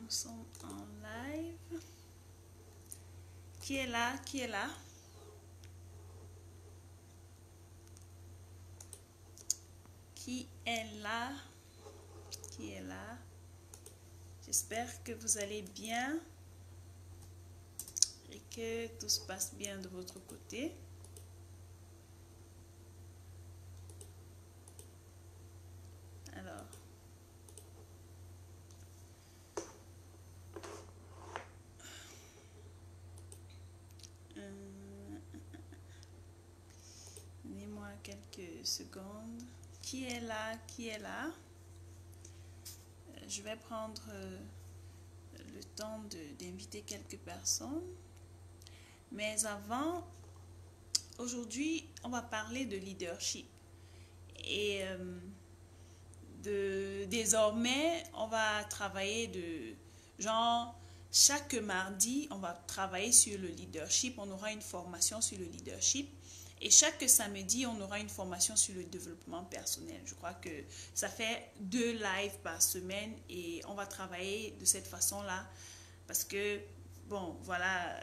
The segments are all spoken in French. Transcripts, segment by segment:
Nous sommes en live. Qui est là? Qui est là? Qui est là? Qui est là? J'espère que vous allez bien et que tout se passe bien de votre côté. Alors, donnez-moi quelques secondes. Qui est là? Qui est là? Je vais prendre le temps d'inviter quelques personnes. Mais avant, aujourd'hui, on va parler de leadership. Et désormais, on va travailler chaque mardi, on va travailler sur le leadership. On aura une formation sur le leadership. Et chaque samedi, on aura une formation sur le développement personnel. Je crois que ça fait 2 lives par semaine et on va travailler de cette façon-là parce que, bon, voilà,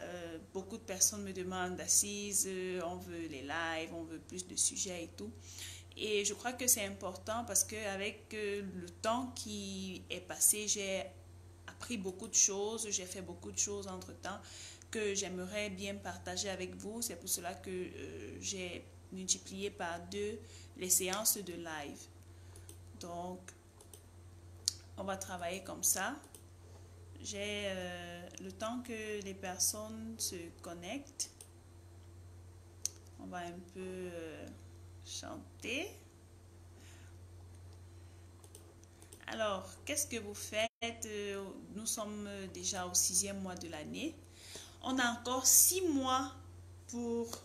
beaucoup de personnes me demandent d'assises, on veut les lives, on veut plus de sujets et tout. Et je crois que c'est important parce qu'avec le temps qui est passé, j'ai appris beaucoup de choses, j'ai fait beaucoup de choses entre-temps que j'aimerais bien partager avec vous. C'est pour cela que j'ai multiplié par 2 les séances de live. Donc, on va travailler comme ça. J'ai le temps que les personnes se connectent. On va un peu chanter. Alors, qu'est-ce que vous faites? Nous sommes déjà au 6e mois de l'année. On a encore 6 mois pour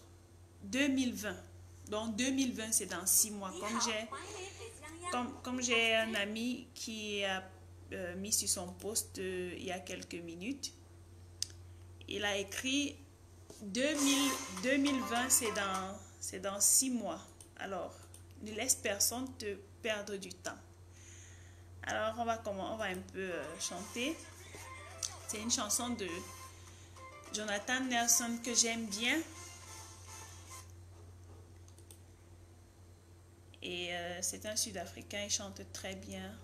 2020. Donc 2020, c'est dans 6 mois. Comme j'ai un ami qui a mis sur son post il y a quelques minutes, il a écrit 2020, c'est dans 6 mois. Alors, ne laisse personne te perdre du temps. Alors, on va un peu chanter. C'est une chanson de Jonathan Nelson que j'aime bien. Et c'est un Sud-Africain, il chante très bien.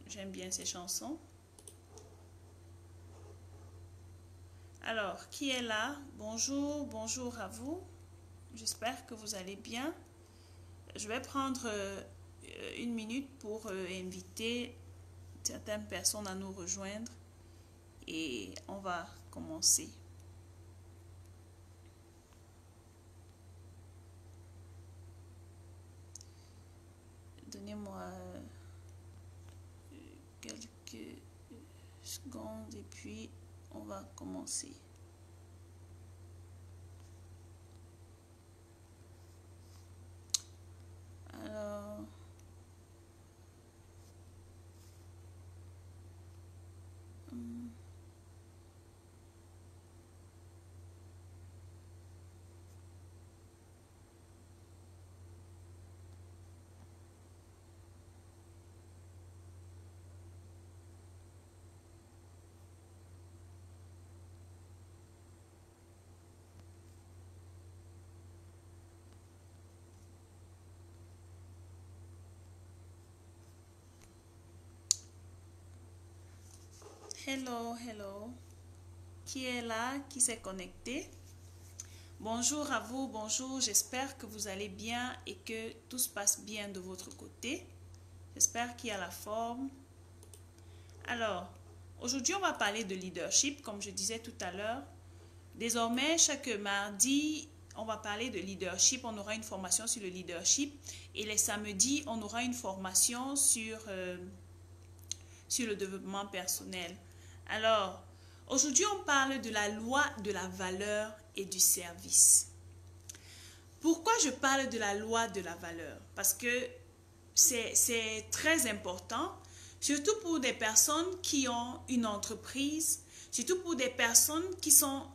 J'aime bien ses chansons. Alors, qui est là? Bonjour, bonjour à vous. J'espère que vous allez bien. Je vais prendre 1 minute pour inviter certaines personnes à nous rejoindre. Et on va commencer. Donnez-moi quelques secondes et puis on va commencer. Alors, hello, hello. Qui est là? Qui s'est connecté? Bonjour à vous, bonjour. J'espère que vous allez bien et que tout se passe bien de votre côté. J'espère qu'il y a la forme. Alors, aujourd'hui, on va parler de leadership, comme je disais tout à l'heure. Désormais, chaque mardi, on va parler de leadership. On aura une formation sur le leadership. Et les samedis, on aura une formation sur le développement personnel. Alors, aujourd'hui, on parle de la loi de la valeur et du service. Pourquoi je parle de la loi de la valeur? Parce que c'est très important, surtout pour des personnes qui ont une entreprise, surtout pour des personnes qui sont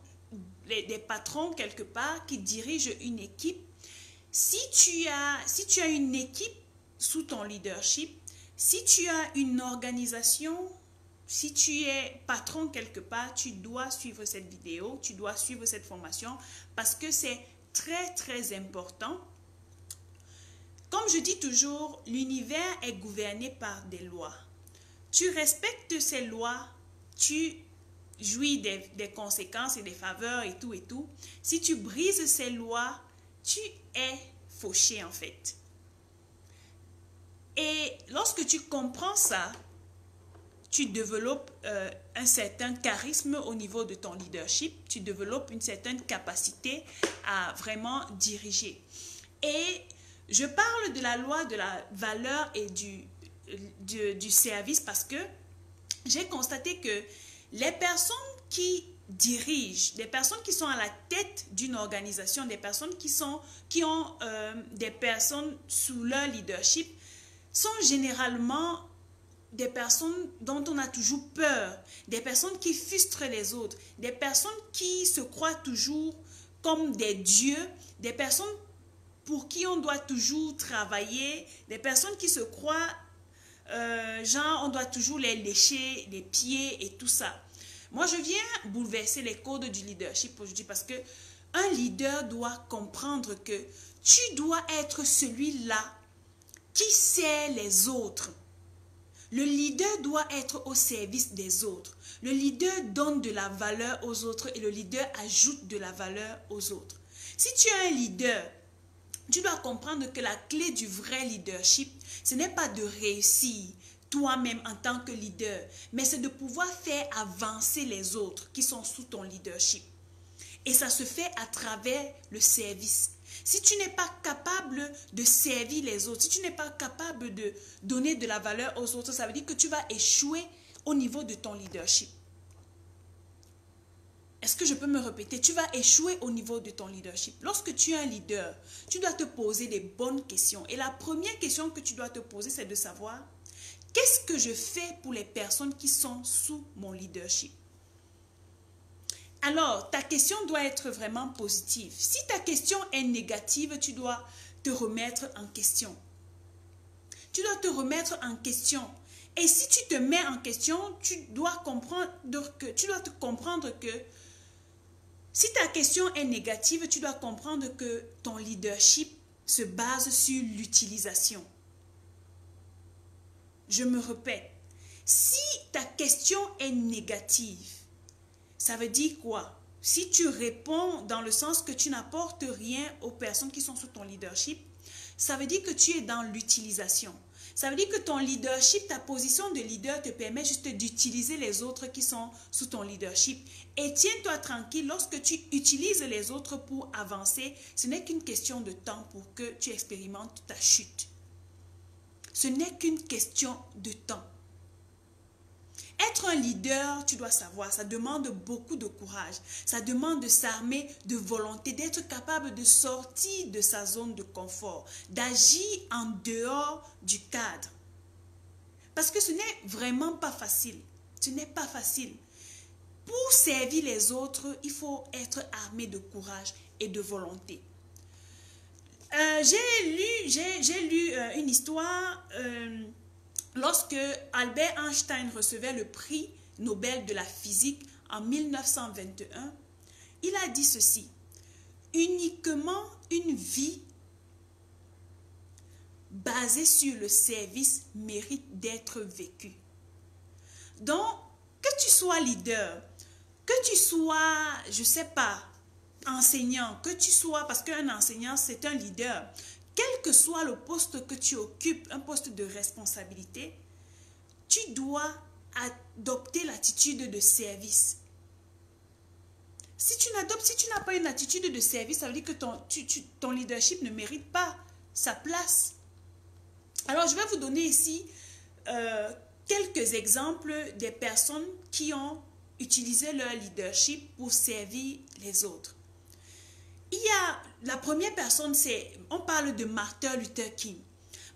des patrons quelque part, qui dirigent une équipe. Si tu as une équipe sous ton leadership, si tu as une organisation si tu es patron quelque part, tu dois suivre cette vidéo, tu dois suivre cette formation parce que c'est très, très important. Comme je dis toujours, l'univers est gouverné par des lois. Tu respectes ces lois, tu jouis des conséquences et des faveurs et tout et tout. Si tu brises ces lois, tu es fauché en fait. Et lorsque tu comprends ça, tu développes un certain charisme au niveau de ton leadership, tu développes une certaine capacité à vraiment diriger. Et je parle de la loi de la valeur et du service parce que j'ai constaté que les personnes qui dirigent, des personnes qui sont à la tête d'une organisation, des personnes qui ont des personnes sous leur leadership, sont généralement des personnes dont on a toujours peur, des personnes qui frustrent les autres, des personnes qui se croient toujours comme des dieux, des personnes pour qui on doit toujours travailler, des personnes qui se croient, genre on doit toujours les lécher les pieds et tout ça. Moi, je viens bouleverser les codes du leadership aujourd'hui parce que un leader doit comprendre que tu dois être celui-là qui sert les autres. Le leader doit être au service des autres. Le leader donne de la valeur aux autres et le leader ajoute de la valeur aux autres. Si tu es un leader, tu dois comprendre que la clé du vrai leadership, ce n'est pas de réussir toi-même en tant que leader, mais c'est de pouvoir faire avancer les autres qui sont sous ton leadership. Et ça se fait à travers le service. Si tu n'es pas capable de servir les autres, si tu n'es pas capable de donner de la valeur aux autres, ça veut dire que tu vas échouer au niveau de ton leadership. Est-ce que je peux me répéter? Tu vas échouer au niveau de ton leadership. Lorsque tu es un leader, tu dois te poser des bonnes questions. Et la première question que tu dois te poser, c'est de savoir qu'est-ce que je fais pour les personnes qui sont sous mon leadership? Alors, ta question doit être vraiment positive. Si ta question est négative, tu dois te remettre en question. Tu dois te remettre en question. Et si tu te mets en question, tu dois te comprendre que si ta question est négative, tu dois comprendre que ton leadership se base sur l'utilisation. Je me répète, si ta question est négative, ça veut dire quoi? Si tu réponds dans le sens que tu n'apportes rien aux personnes qui sont sous ton leadership, ça veut dire que tu es dans l'utilisation. Ça veut dire que ton leadership, ta position de leader te permet juste d'utiliser les autres qui sont sous ton leadership. Et tiens-toi tranquille, lorsque tu utilises les autres pour avancer, ce n'est qu'une question de temps pour que tu expérimentes ta chute. Ce n'est qu'une question de temps. Être un leader, tu dois savoir, ça demande beaucoup de courage. Ça demande de s'armer de volonté, d'être capable de sortir de sa zone de confort, d'agir en dehors du cadre. Parce que ce n'est vraiment pas facile. Ce n'est pas facile. Pour servir les autres, il faut être armé de courage et de volonté. J'ai lu une histoire... Lorsque Albert Einstein recevait le prix Nobel de la physique en 1921, il a dit ceci: uniquement une vie basée sur le service mérite d'être vécue. Donc, que tu sois leader, que tu sois, je ne sais pas, enseignant, que tu sois, parce qu'un enseignant c'est un leader, quel que soit le poste que tu occupes, un poste de responsabilité, tu dois adopter l'attitude de service. Si tu n'as pas une attitude de service, ça veut dire que ton leadership ne mérite pas sa place. Alors, je vais vous donner ici quelques exemples des personnes qui ont utilisé leur leadership pour servir les autres. Il y a la première personne, on parle de Martin Luther King.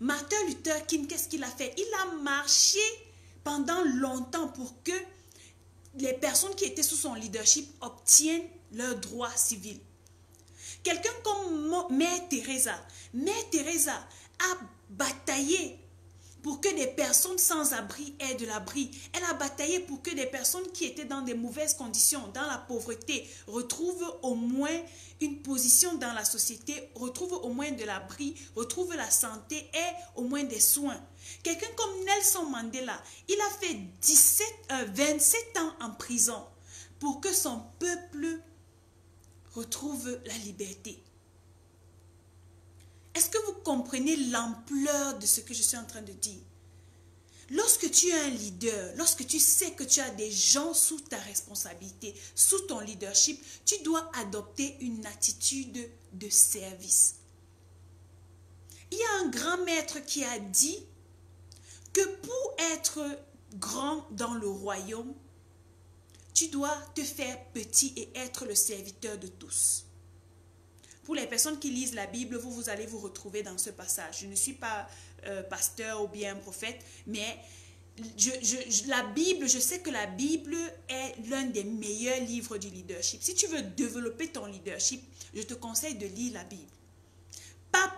Martin Luther King, qu'est-ce qu'il a fait? Il a marché pendant longtemps pour que les personnes qui étaient sous son leadership obtiennent leurs droits civils. Quelqu'un comme Mère Teresa. Mère Teresa a bataillé pour que des personnes sans abri aient de l'abri. Elle a bataillé pour que des personnes qui étaient dans des mauvaises conditions, dans la pauvreté, retrouvent au moins une position dans la société, retrouvent au moins de l'abri, retrouvent la santé et au moins des soins. Quelqu'un comme Nelson Mandela, il a fait 27 ans en prison pour que son peuple retrouve la liberté. Est-ce que vous comprenez l'ampleur de ce que je suis en train de dire? Lorsque tu es un leader, lorsque tu sais que tu as des gens sous ta responsabilité, sous ton leadership, tu dois adopter une attitude de service. Il y a un grand maître qui a dit que pour être grand dans le royaume, tu dois te faire petit et être le serviteur de tous. Pour les personnes qui lisent la Bible, vous allez vous retrouver dans ce passage. Je ne suis pas pasteur ou bien prophète, mais la Bible, je sais que la Bible est l'un des meilleurs livres du leadership. Si tu veux développer ton leadership, je te conseille de lire la Bible. Pas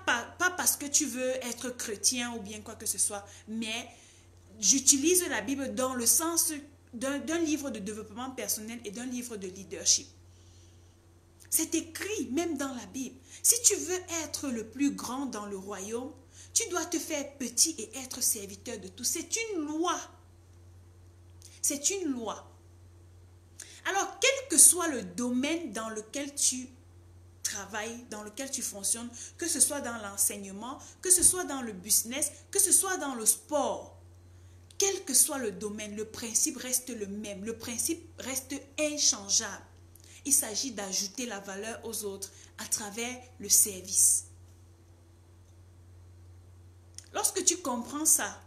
parce que tu veux être chrétien ou bien quoi que ce soit, mais j'utilise la Bible dans le sens d'un livre de développement personnel et d'un livre de leadership. C'est écrit même dans la Bible. Si tu veux être le plus grand dans le royaume, tu dois te faire petit et être serviteur de tous. C'est une loi. C'est une loi. Alors, quel que soit le domaine dans lequel tu travailles, dans lequel tu fonctionnes, que ce soit dans l'enseignement, que ce soit dans le business, que ce soit dans le sport, quel que soit le domaine, le principe reste le même. Le principe reste inchangeable. Il s'agit d'ajouter la valeur aux autres à travers le service. Lorsque tu comprends ça,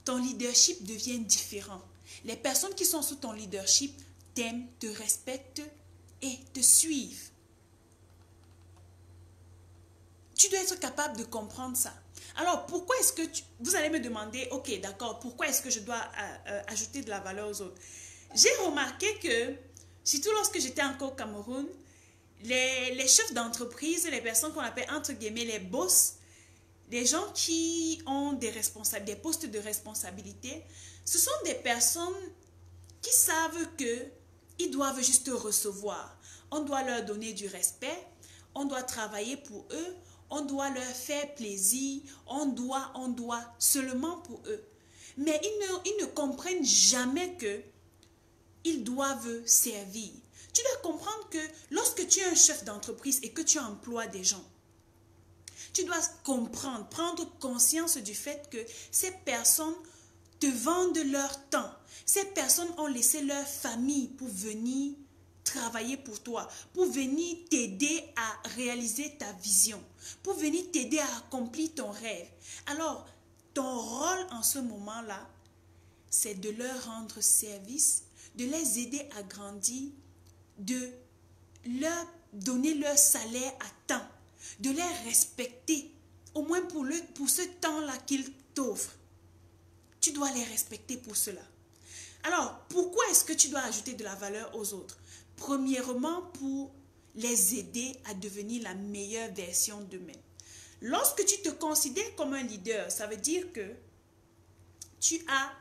ton leadership devient différent. Les personnes qui sont sous ton leadership t'aiment, te respectent et te suivent. Tu dois être capable de comprendre ça. Alors, pourquoi est-ce que vous allez me demander, ok, d'accord, pourquoi est-ce que je dois ajouter de la valeur aux autres? J'ai remarqué que surtout lorsque j'étais encore au Cameroun, les chefs d'entreprise, les personnes qu'on appelle entre guillemets les boss, les gens qui ont des postes de responsabilité, ce sont des personnes qui savent qu'ils doivent juste recevoir. On doit leur donner du respect, on doit travailler pour eux, on doit leur faire plaisir, on doit seulement pour eux. Mais ils ne comprennent jamais que ils doivent servir. Tu dois comprendre que lorsque tu es un chef d'entreprise et que tu emploies des gens, tu dois comprendre, prendre conscience du fait que ces personnes te vendent leur temps. Ces personnes ont laissé leur famille pour venir travailler pour toi, pour venir t'aider à réaliser ta vision, pour venir t'aider à accomplir ton rêve. Alors, ton rôle en ce moment-là, c'est de leur rendre service, de les aider à grandir, de leur donner leur salaire à temps, de les respecter, au moins pour ce temps-là qu'ils t'offrent. Tu dois les respecter pour cela. Alors, pourquoi est-ce que tu dois ajouter de la valeur aux autres? Premièrement, pour les aider à devenir la meilleure version d'eux-mêmes. Lorsque tu te considères comme un leader, ça veut dire que tu as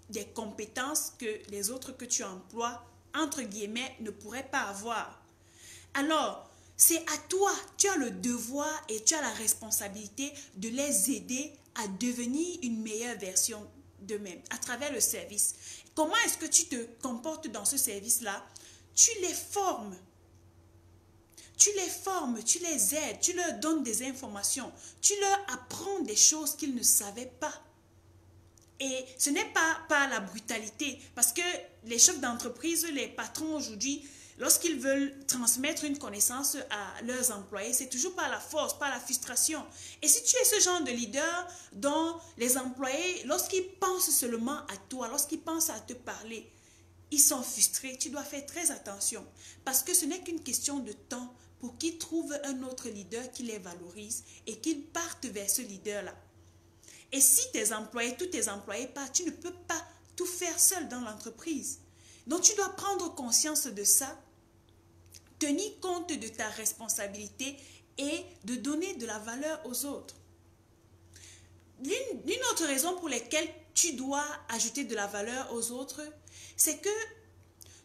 des compétences que les autres que tu emploies, entre guillemets, ne pourraient pas avoir. Alors, c'est à toi, tu as le devoir et tu as la responsabilité de les aider à devenir une meilleure version d'eux-mêmes à travers le service. Comment est-ce que tu te comportes dans ce service-là? Tu les formes. Tu les formes, tu les aides, tu leur donnes des informations, tu leur apprends des choses qu'ils ne savaient pas. Et ce n'est pas par la brutalité, parce que les chefs d'entreprise, les patrons aujourd'hui, lorsqu'ils veulent transmettre une connaissance à leurs employés, c'est toujours par la force, par la frustration. Et si tu es ce genre de leader dont les employés, lorsqu'ils pensent seulement à toi, lorsqu'ils pensent à te parler, ils sont frustrés, tu dois faire très attention. Parce que ce n'est qu'une question de temps pour qu'ils trouvent un autre leader qui les valorise et qu'ils partent vers ce leader-là. Et si tous tes employés partent, tu ne peux pas tout faire seul dans l'entreprise. Donc tu dois prendre conscience de ça, tenir compte de ta responsabilité et de donner de la valeur aux autres. L'une autre raison pour laquelle tu dois ajouter de la valeur aux autres, c'est que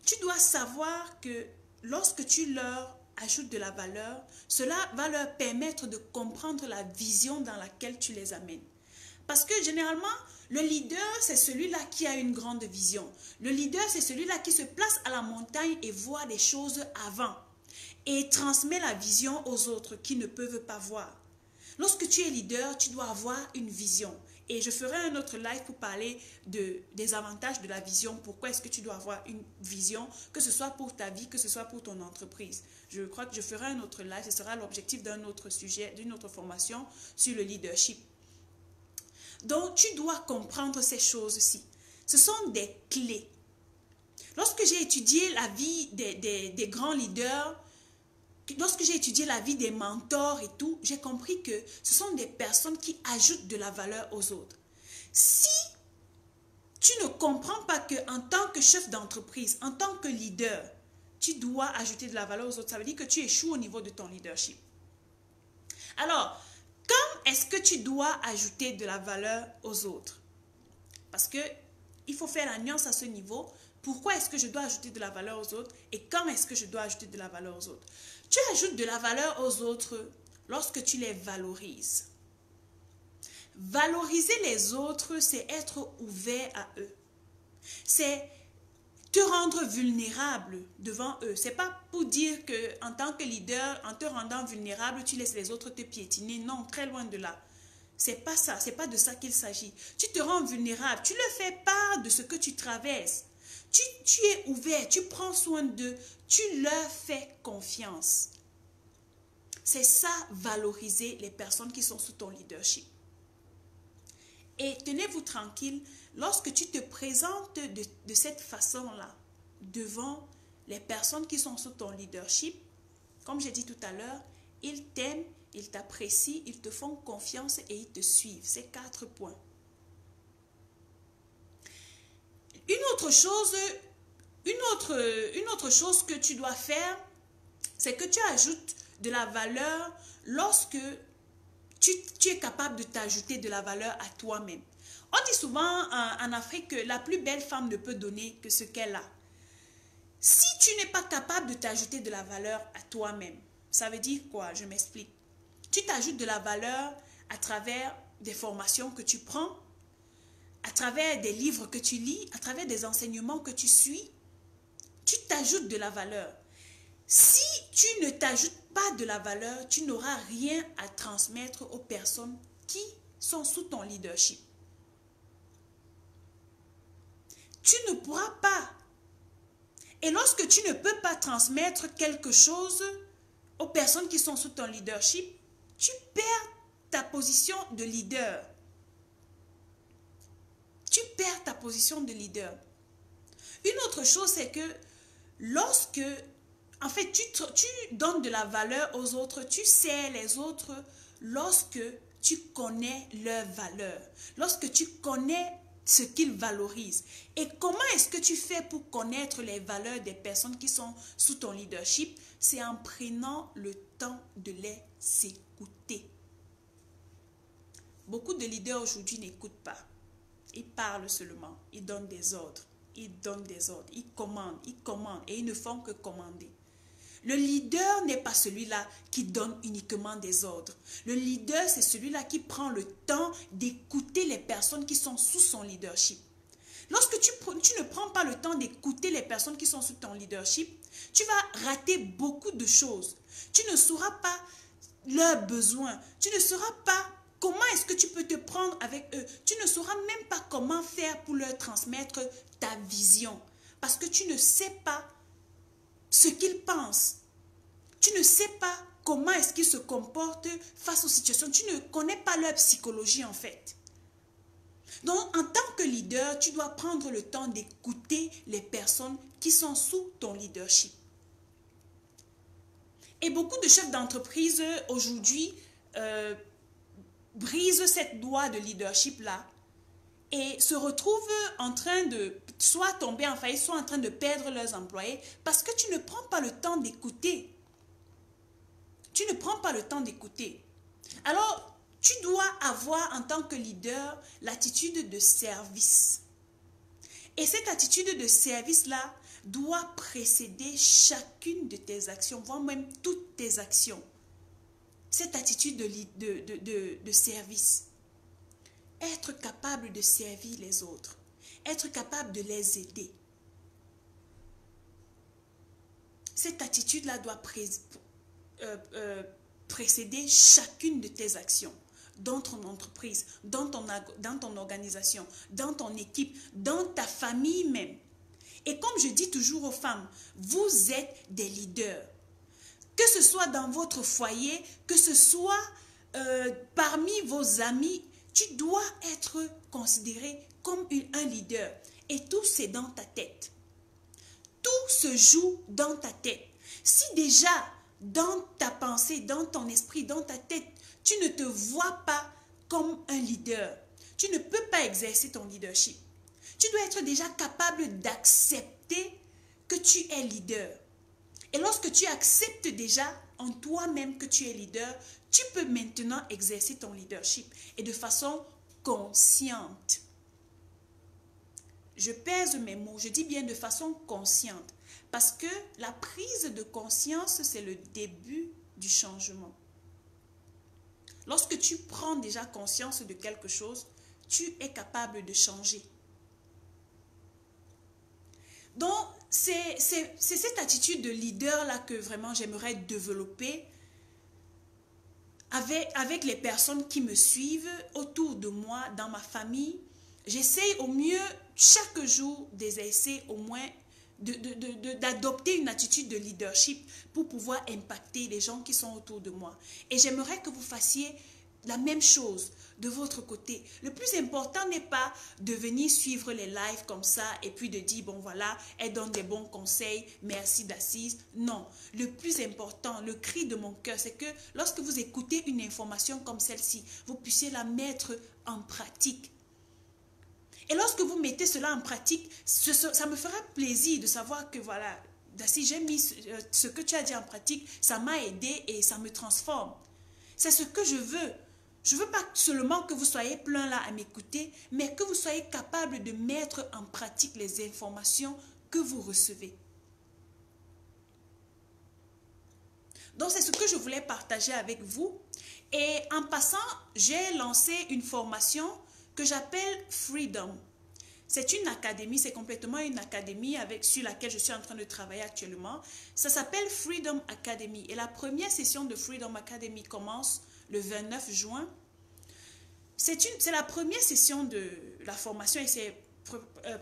tu dois savoir que lorsque tu leur ajoutes de la valeur, cela va leur permettre de comprendre la vision dans laquelle tu les amènes. Parce que généralement, le leader, c'est celui-là qui a une grande vision. Le leader, c'est celui-là qui se place à la montagne et voit les choses avant. Et transmet la vision aux autres qui ne peuvent pas voir. Lorsque tu es leader, tu dois avoir une vision. Et je ferai un autre live pour parler des avantages de la vision. Pourquoi est-ce que tu dois avoir une vision, que ce soit pour ta vie, que ce soit pour ton entreprise. Je crois que je ferai un autre live. Ce sera l'objectif d'un autre sujet, d'une autre formation sur le leadership. Donc, tu dois comprendre ces choses-ci. Ce sont des clés. Lorsque j'ai étudié la vie des grands leaders, lorsque j'ai étudié la vie des mentors et tout, j'ai compris que ce sont des personnes qui ajoutent de la valeur aux autres. Si tu ne comprends pas qu'en tant que chef d'entreprise, en tant que leader, tu dois ajouter de la valeur aux autres, ça veut dire que tu échoues au niveau de ton leadership. Alors, quand est-ce que tu dois ajouter de la valeur aux autres? Parce que il faut faire la nuance à ce niveau. Pourquoi est-ce que je dois ajouter de la valeur aux autres et quand est-ce que je dois ajouter de la valeur aux autres? Tu ajoutes de la valeur aux autres lorsque tu les valorises. Valoriser les autres, c'est être ouvert à eux. C'est te rendre vulnérable devant eux. Ce n'est pas pour dire qu'en tant que leader, en te rendant vulnérable, tu laisses les autres te piétiner. Non, très loin de là. C'est pas ça, c'est pas de ça qu'il s'agit. Tu te rends vulnérable, tu leur fais part de ce que tu traverses. Tu es ouvert, tu prends soin d'eux, tu leur fais confiance. C'est ça, valoriser les personnes qui sont sous ton leadership. Et tenez-vous tranquille, lorsque tu te présentes de cette façon-là, devant les personnes qui sont sous ton leadership, comme j'ai dit tout à l'heure, ils t'aiment, ils t'apprécient, ils te font confiance et ils te suivent. C'est 4 points. Une autre chose que tu dois faire, c'est que tu ajoutes de la valeur lorsque tu es capable de t'ajouter de la valeur à toi-même. On dit souvent en Afrique que la plus belle femme ne peut donner que ce qu'elle a. Si tu n'es pas capable de t'ajouter de la valeur à toi-même, ça veut dire quoi? Je m'explique. Tu t'ajoutes de la valeur à travers des formations que tu prends, à travers des livres que tu lis, à travers des enseignements que tu suis. Tu t'ajoutes de la valeur. Si tu ne t'ajoutes pas de la valeur, tu n'auras rien à transmettre aux personnes qui sont sous ton leadership. Tu ne pourras pas. Et lorsque tu ne peux pas transmettre quelque chose aux personnes qui sont sous ton leadership, tu perds ta position de leader. Tu perds ta position de leader. Une autre chose, c'est que lorsque, en fait, tu donnes de la valeur aux autres, tu sers les autres lorsque tu connais leurs valeurs, lorsque tu connais ce qu'ils valorisent. Et comment est-ce que tu fais pour connaître les valeurs des personnes qui sont sous ton leadership? C'est en prenant le temps de les écouter. Beaucoup de leaders aujourd'hui n'écoutent pas. Ils parlent seulement, ils donnent des ordres, ils commandent et ils ne font que commander. Le leader n'est pas celui-là qui donne uniquement des ordres. Le leader, c'est celui-là qui prend le temps d'écouter les personnes qui sont sous son leadership. Lorsque tu ne prends pas le temps d'écouter les personnes qui sont sous ton leadership, tu vas rater beaucoup de choses. Tu ne sauras pas leurs besoins. Tu ne sauras pas comment est-ce que tu peux te prendre avec eux. Tu ne sauras même pas comment faire pour leur transmettre ta vision. Parce que tu ne sais pas ce qu'ils pensent. Tu ne sais pas comment est-ce qu'ils se comportent face aux situations. Tu ne connais pas leur psychologie en fait. Donc, en tant que leader, tu dois prendre le temps d'écouter les personnes qui sont sous ton leadership. Et beaucoup de chefs d'entreprise aujourd'hui brisent cette loi de leadership-là et se retrouvent en train de soit tomber en faillite, soit en train de perdre leurs employés parce que tu ne prends pas le temps d'écouter. Tu ne prends pas le temps d'écouter. Alors, Tu dois avoir en tant que leader l'attitude de service. Et cette attitude de service-là doit précéder chacune de tes actions, voire même toutes tes actions. Cette attitude de service. Être capable de servir les autres. Être capable de les aider. Cette attitude-là doit précéder chacune de tes actions. Dans ton entreprise, dans ton organisation, dans ton équipe, dans ta famille même. Et comme je dis toujours aux femmes, vous êtes des leaders. Que ce soit dans votre foyer, que ce soit parmi vos amis, tu dois être considéré comme un leader. Et tout, c'est dans ta tête. Tout se joue dans ta tête. Si déjà, dans ta pensée, dans ton esprit, dans ta tête, tu ne te vois pas comme un leader, tu ne peux pas exercer ton leadership. Tu dois être déjà capable d'accepter que tu es leader. Et lorsque tu acceptes déjà en toi-même que tu es leader, tu peux maintenant exercer ton leadership et de façon consciente. Je pèse mes mots, je dis bien de façon consciente. Parce que la prise de conscience, c'est le début du changement. Lorsque tu prends déjà conscience de quelque chose, tu es capable de changer. Donc, c'est cette attitude de leader-là que vraiment j'aimerais développer avec les personnes qui me suivent autour de moi, dans ma famille. J'essaie au mieux, chaque jour, d'exercer au moins d'adopter une attitude de leadership pour pouvoir impacter les gens qui sont autour de moi. Et j'aimerais que vous fassiez la même chose de votre côté. Le plus important n'est pas de venir suivre les lives comme ça et puis de dire, bon voilà, elle donne des bons conseils, merci d'assise. Non, le plus important, le cri de mon cœur, c'est que lorsque vous écoutez une information comme celle-ci, vous puissiez la mettre en pratique. Et lorsque vous mettez cela en pratique, ça me fera plaisir de savoir que voilà, Daci, j'ai mis ce que tu as dit en pratique, ça m'a aidé et ça me transforme. C'est ce que je veux. Je ne veux pas seulement que vous soyez plein là à m'écouter, mais que vous soyez capable de mettre en pratique les informations que vous recevez. Donc, c'est ce que je voulais partager avec vous. Et en passant, j'ai lancé une formation que j'appelle Freedom. C'est une académie, c'est complètement une académie sur laquelle je suis en train de travailler actuellement. Ça s'appelle Freedom Academy. Et la première session de Freedom Academy commence le 29 juin. C'est la première session de la formation et c'est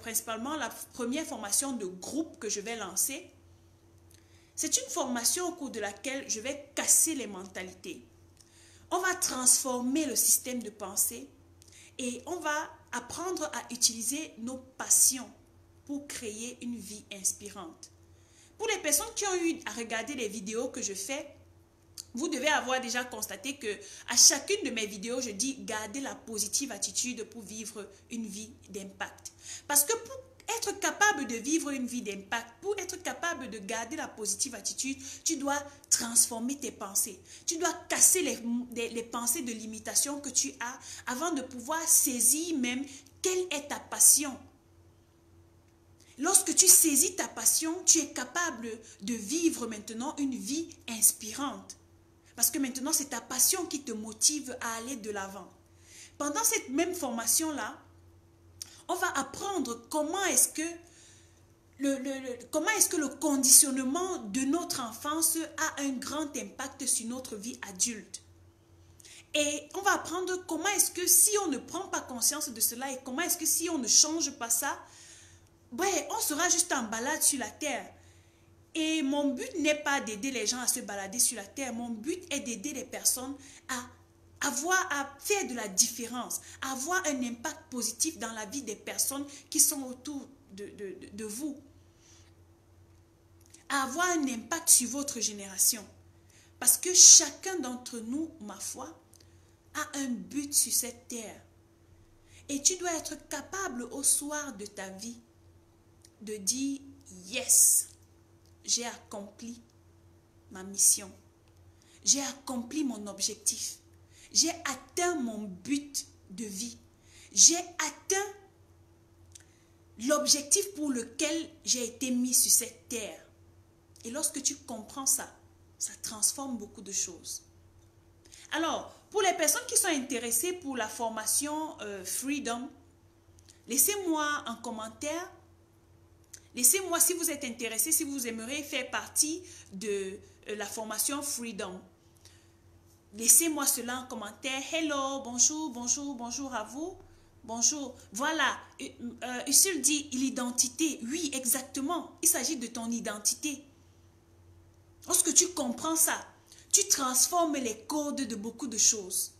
principalement la première formation de groupe que je vais lancer. C'est une formation au cours de laquelle je vais casser les mentalités. On va transformer le système de pensée et on va apprendre à utiliser nos passions pour créer une vie inspirante. Pour les personnes qui ont eu à regarder les vidéos que je fais, vous devez avoir déjà constaté que à chacune de mes vidéos, je dis gardez la positive attitude pour vivre une vie d'impact. Parce que pour être capable de vivre une vie d'impact, pour être capable de garder la positive attitude, tu dois transformer tes pensées. Tu dois casser les pensées de limitation que tu as avant de pouvoir saisir même quelle est ta passion. Lorsque tu saisis ta passion, tu es capable de vivre maintenant une vie inspirante. Parce que maintenant, c'est ta passion qui te motive à aller de l'avant. Pendant cette même formation-là, on va apprendre comment est-ce que le conditionnement de notre enfance a un grand impact sur notre vie adulte. Et on va apprendre comment est-ce que si on ne prend pas conscience de cela et comment est-ce que si on ne change pas ça, on sera juste en balade sur la terre. Et mon but n'est pas d'aider les gens à se balader sur la terre. Mon but est d'aider les personnes à faire de la différence, à avoir un impact positif dans la vie des personnes qui sont autour de vous. À avoir un impact sur votre génération. Parce que chacun d'entre nous, ma foi, a un but sur cette terre. Et tu dois être capable au soir de ta vie de dire « Yes ». J'ai accompli ma mission. J'ai accompli mon objectif. J'ai atteint mon but de vie. J'ai atteint l'objectif pour lequel j'ai été mis sur cette terre. Et lorsque tu comprends ça, ça transforme beaucoup de choses. Alors, pour les personnes qui sont intéressées pour la formation Freedom, laissez-moi un commentaire. Laissez-moi si vous êtes intéressé, si vous aimeriez faire partie de la formation Freedom. Laissez-moi cela en commentaire. Hello, bonjour, bonjour, bonjour à vous. Bonjour. Voilà, Usul dit l'identité. Oui, exactement. Il s'agit de ton identité. Lorsque tu comprends ça, tu transformes les codes de beaucoup de choses.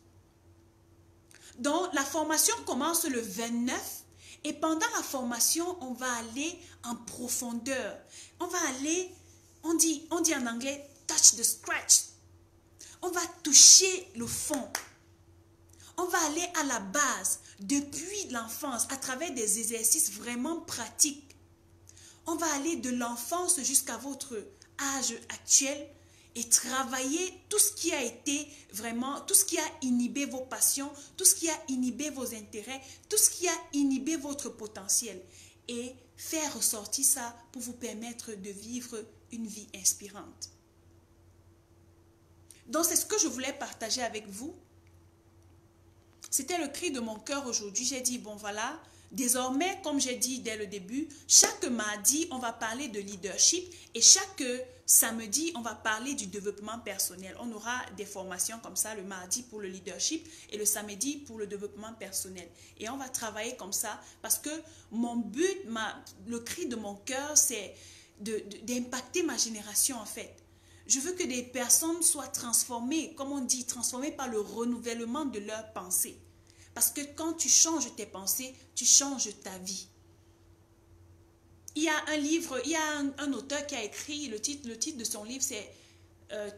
Donc, la formation commence le 29 et pendant la formation, on va aller en profondeur. On va aller, on dit en anglais, touch the scratch. On va toucher le fond. On va aller à la base, depuis l'enfance, à travers des exercices vraiment pratiques. On va aller de l'enfance jusqu'à votre âge actuel et travailler tout ce qui a été vraiment, tout ce qui a inhibé vos passions, tout ce qui a inhibé vos intérêts, tout ce qui a inhibé votre potentiel et faire ressortir ça pour vous permettre de vivre une vie inspirante. Donc, c'est ce que je voulais partager avec vous. C'était le cri de mon cœur aujourd'hui. J'ai dit, bon voilà, désormais, comme j'ai dit dès le début, chaque mardi, on va parler de leadership et chaque samedi, on va parler du développement personnel. On aura des formations comme ça le mardi pour le leadership et le samedi pour le développement personnel. Et on va travailler comme ça parce que mon but, le cri de mon cœur, c'est d'impacter ma génération en fait. Je veux que des personnes soient transformées, comme on dit, transformées par le renouvellement de leurs pensées. Parce que quand tu changes tes pensées, tu changes ta vie. Il y a un livre, il y a un auteur qui a écrit, le titre de son livre c'est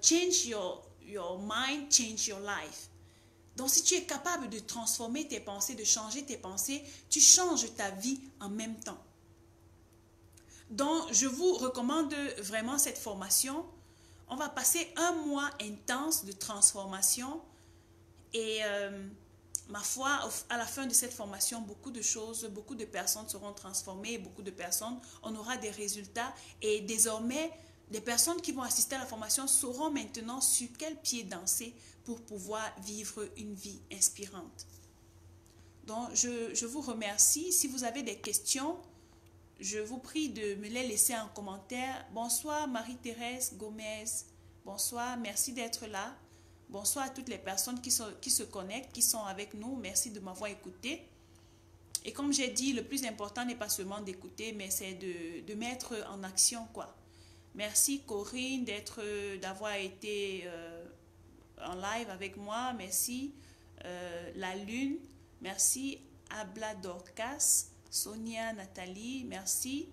Change your mind, change your life. Donc si tu es capable de transformer tes pensées, de changer tes pensées, tu changes ta vie en même temps. Donc je vous recommande vraiment cette formation. On va passer un mois intense de transformation et ma foi, à la fin de cette formation, beaucoup de choses, beaucoup de personnes seront transformées, beaucoup de personnes, on aura des résultats et désormais, les personnes qui vont assister à la formation sauront maintenant sur quel pied danser pour pouvoir vivre une vie inspirante. Donc, je vous remercie. Si vous avez des questions, je vous prie de me les laisser en commentaire. Bonsoir Marie-Thérèse Gomez. Bonsoir, merci d'être là. Bonsoir à toutes les personnes qui se connectent, qui sont avec nous. Merci de m'avoir écouté. Et comme j'ai dit, le plus important n'est pas seulement d'écouter, mais c'est de mettre en action, quoi. Merci Corinne d'avoir été en live avec moi. Merci La Lune. Merci Abla Dorcas. Sonia Nathalie, merci.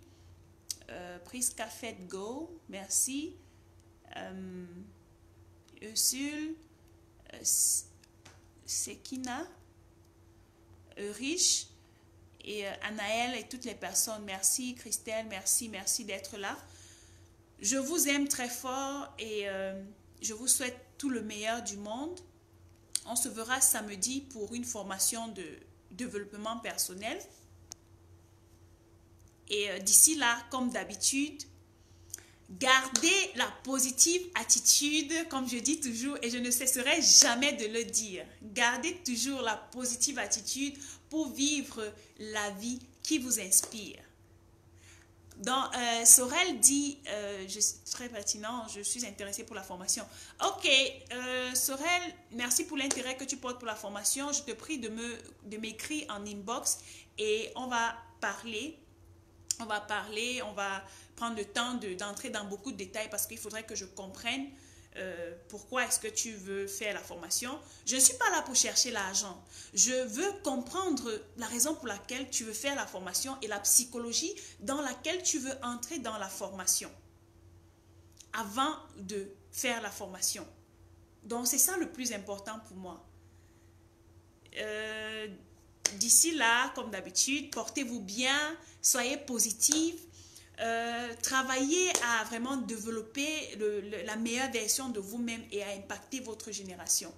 Priska Fed Go, merci. Ursule, Sekina, Rich et Anaël et toutes les personnes. Merci Christelle, merci d'être là. Je vous aime très fort et je vous souhaite tout le meilleur du monde. On se verra samedi pour une formation de développement personnel. Et d'ici là, comme d'habitude, gardez la positive attitude, comme je dis toujours, et je ne cesserai jamais de le dire. Gardez toujours la positive attitude pour vivre la vie qui vous inspire. Donc, Sorel dit, très pertinent, je suis intéressée pour la formation. Ok, Sorel, merci pour l'intérêt que tu portes pour la formation. Je te prie de m'écrire en inbox et on va parler. On va prendre le temps d'entrer dans beaucoup de détails parce qu'il faudrait que je comprenne pourquoi est-ce que tu veux faire la formation. Je ne suis pas là pour chercher l'argent. Je veux comprendre la raison pour laquelle tu veux faire la formation et la psychologie dans laquelle tu veux entrer dans la formation avant de faire la formation. Donc, c'est ça le plus important pour moi. D'ici là, comme d'habitude, portez-vous bien, soyez positifs, travaillez à vraiment développer la meilleure version de vous-même et à impacter votre génération.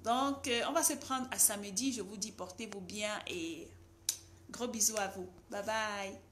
Donc, on va se prendre à samedi. Je vous dis, portez-vous bien et gros bisous à vous. Bye bye.